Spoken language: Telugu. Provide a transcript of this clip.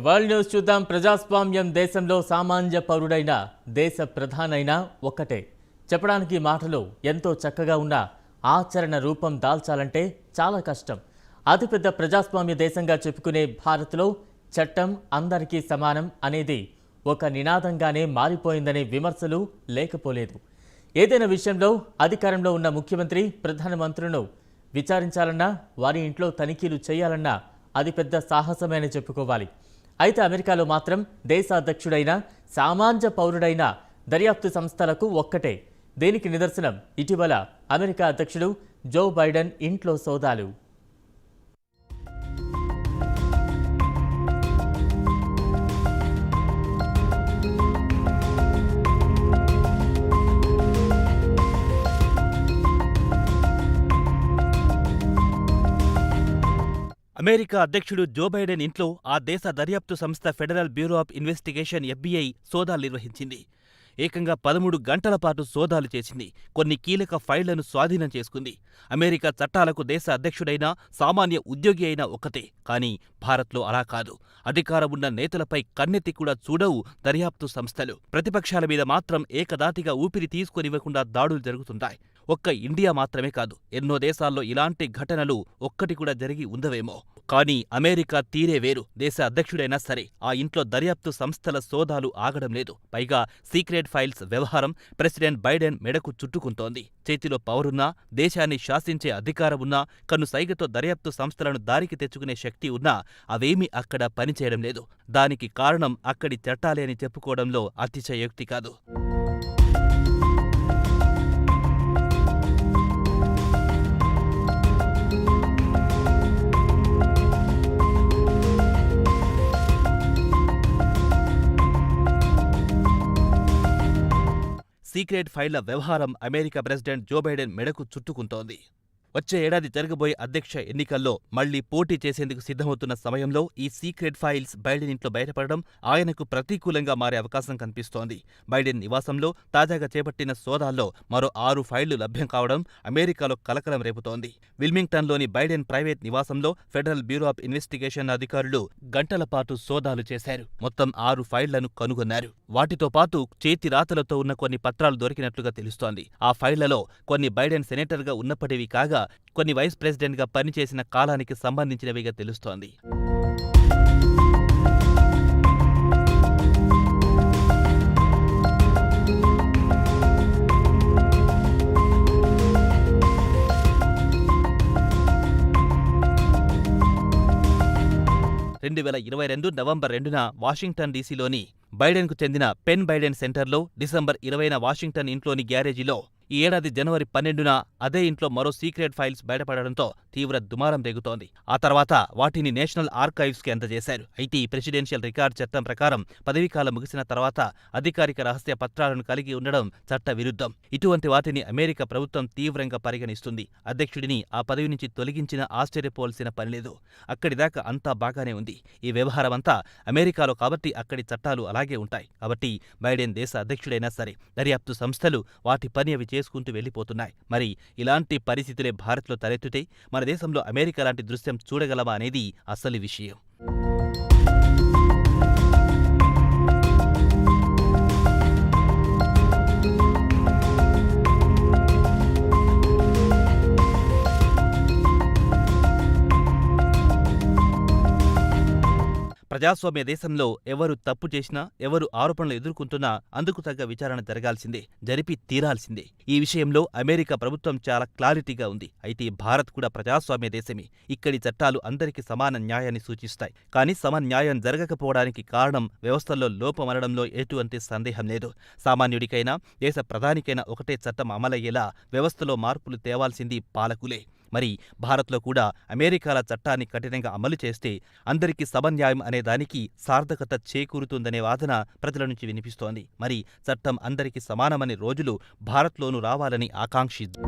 వరల్డ్ న్యూస్ చూద్దాం. ప్రజాస్వామ్యం దేశంలో సామాన్య పౌరుడైన దేశ ప్రధానైనా ఒక్కటే. చెప్పడానికి మాటలు ఎంతో చక్కగా ఉన్న ఆచరణ రూపం దాల్చాలంటే చాలా కష్టం. అతిపెద్ద ప్రజాస్వామ్య దేశంగా చెప్పుకునే భారత్లో చట్టం అందరికీ సమానం అనేది ఒక నినాదంగానే మారిపోయిందనే విమర్శలు లేకపోలేదు. ఏదైనా విషయంలో అధికారంలో ఉన్న ముఖ్యమంత్రి ప్రధానమంత్రులను విచారించాలన్నా, వారి ఇంట్లో తనిఖీలు చేయాలన్నా అది పెద్ద సాహసమని చెప్పుకోవాలి. అయితే అమెరికాలో మాత్రం దేశ అధ్యక్షుడైన సామాన్య పౌరుడైన దర్యాప్తు సంస్థలకు ఒక్కటే. దీనికి నిదర్శనం ఇటీవల అమెరికా అధ్యక్షుడు జో బైడెన్ ఇంట్లో సోదాలు. అమెరికా అధ్యక్షుడు జో బైడెన్ ఇంట్లో ఆ దేశ దర్యాప్తు సంస్థ federal bureau of investigation FBI సోదాలు నిర్వహించింది. ఏకంగా 13 గంటల పాటు సోదాలు చేసింది. కొన్ని కీలక ఫైళ్లను స్వాధీనం చేసుకుంది. అమెరికా చట్టాలకు దేశ అధ్యక్షుడైనా, సామాన్య ఉద్యోగి అయినా ఒక్కటే. కానీ భారత్లో అలా కాదు. అధికారం ఉన్న నేతలపై కన్నెత్తి కూడా చూడవు దర్యాప్తు సంస్థలు. ప్రతిపక్షాల మీద మాత్రం ఏకదాటిగా ఊపిరి తీసుకొనివ్వకుండా దాడులు జరుగుతుంటాయి. ఒక్క ఇండియా మాత్రమే కాదు, ఎన్నో దేశాల్లో ఇలాంటి ఘటనలు ఒక్కటి కూడా జరిగి ఉండవేమో. కానీ అమెరికా తీరే వేరు. దేశ అధ్యక్షుడైనా సరే ఆ ఇంట్లో దర్యాప్తు సంస్థల సోదాలు ఆగడం లేదు. పైగా సీక్రెట్ ఫైల్స్ వ్యవహారం ప్రెసిడెంట్ బైడెన్ మెడకు చుట్టుకుంటోంది. చేతిలో పవరున్నా, దేశాన్ని శాసించే అధికారం ఉన్నా, కన్నుసైగతో దర్యాప్తు సంస్థలను దారికి తెచ్చుకునే శక్తి ఉన్నా అవేమీ అక్కడ పనిచేయడం లేదు. దానికి కారణం అక్కడి చట్టాలే అని చెప్పుకోవడంలో అతిశయోక్తి కాదు. సీక్రెట్ ఫైళ్ల వ్యవహారం అమెరికా ప్రెసిడెంట్ జో బైడెన్ మెడకు చుట్టుకుంటోంది. వచ్చే ఏడాది జరగబోయే అధ్యక్ష ఎన్నికల్లో మళ్లీ పోటీ చేసేందుకు సిద్ధమవుతున్న సమయంలో ఈ సీక్రెట్ ఫైల్స్ బైడెన్ ఇంట్లో బయటపడడం ఆయనకు ప్రతికూలంగా మారే అవకాశం కనిపిస్తోంది. బైడెన్ నివాసంలో తాజాగా చేపట్టిన సోదాల్లో మరో 6 ఫైళ్లు లభ్యం కావడం అమెరికాలో కలకలం రేపుతోంది. విల్మింగ్టన్లోని బైడెన్ ప్రైవేట్ నివాసంలో ఫెడరల్ బ్యూరో ఆఫ్ ఇన్వెస్టిగేషన్ అధికారులు గంటల పాటు సోదాలు చేశారు. మొత్తం 6 ఫైళ్లను కనుగొన్నారు. వాటితో పాటు చేతి రాతలతో ఉన్న కొన్ని పత్రాలు దొరికినట్లుగా తెలుస్తోంది. ఆ ఫైళ్లలో కొన్ని బైడెన్ సెనేటర్గా ఉన్నప్పటివి కాగా, కొన్ని వైస్ ప్రెసిడెంట్గా పనిచేసిన కాలానికి సంబంధించినవిగా తెలుస్తోంది. నవంబర్ 2న వాషింగ్టన్ డీసీలోని బైడెన్కు చెందిన పెన్ బైడెన్ సెంటర్లో, డిసెంబర్ 20న వాషింగ్టన్ ఇంట్లోని గ్యారేజీలో, ఈ ఏడాది జనవరి 12న అదే ఇంట్లో మరో సీక్రెట్ ఫైల్స్ బయటపడడంతో తీవ్ర దుమారం రేగుతోంది. ఆ తర్వాత వాటిని నేషనల్ ఆర్కైవ్స్కి అందజేశారు. అయితే ఈ ప్రెసిడెన్షియల్ రికార్డ్ చట్టం ప్రకారం పదవీకాలం ముగిసిన తర్వాత అధికారిక రహస్య పత్రాలను కలిగి ఉండడం చట్ట విరుద్ధం. ఇటువంటి వాటిని అమెరికా ప్రభుత్వం తీవ్రంగా పరిగణిస్తుంది. అధ్యక్షుడిని ఆ పదవి నుంచి తొలగించినా ఆశ్చర్యపోవాల్సిన పనిలేదు. అక్కడిదాకా అంతా బాగానే ఉంది. ఈ వ్యవహారమంతా అమెరికాలో కాబట్టి అక్కడి చట్టాలు అలాగే ఉంటాయి. కాబట్టి బైడెన్ దేశ అధ్యక్షుడైనా సరే దర్యాప్తు సంస్థలు వాటి పని అవి చేసుకుంటూ వెళ్లిపోతున్నాయి. మరి ఇలాంటి పరిస్థితులే భారత్లో తలెత్తుతే మన దేశంలో అమెరికా లాంటి దృశ్యం చూడగలమా అనేది అసలు విషయం. ప్రజాస్వామ్య దేశంలో ఎవరు తప్పు చేసినా, ఎవరు ఆరోపణలు ఎదుర్కొంటున్నా అందుకు తగ్గ విచారణ జరగాల్సిందే, జరిపి తీరాల్సిందే. ఈ విషయంలో అమెరికా ప్రభుత్వం చాలా క్లారిటీగా ఉంది. అయితే భారత్ కూడా ప్రజాస్వామ్య దేశమే. ఇక్కడి చట్టాలు అందరికీ సమాన న్యాయాన్ని సూచిస్తాయి. కానీ సమన్యాయం జరగకపోవడానికి కారణం వ్యవస్థల్లో లోపమనడంలో ఎటువంటి సందేహం లేదు. సామాన్యుడికైనా, దేశ ప్రధానికైనా ఒకటే చట్టం అమలయ్యేలా వ్యవస్థలో మార్పులు తేవాల్సింది పాలకులే. మరి భారత్లో కూడా అమెరికాల చట్టాన్ని కఠినంగా అమలు చేస్తే అందరికీ సమన్యాయం అనే దానికి సార్థకత చేకూరుతుందనే వాదన ప్రజల నుంచి వినిపిస్తోంది. మరి చట్టం అందరికీ సమానమనే రోజులు భారత్లోనూ రావాలని ఆకాంక్షిద్దాం.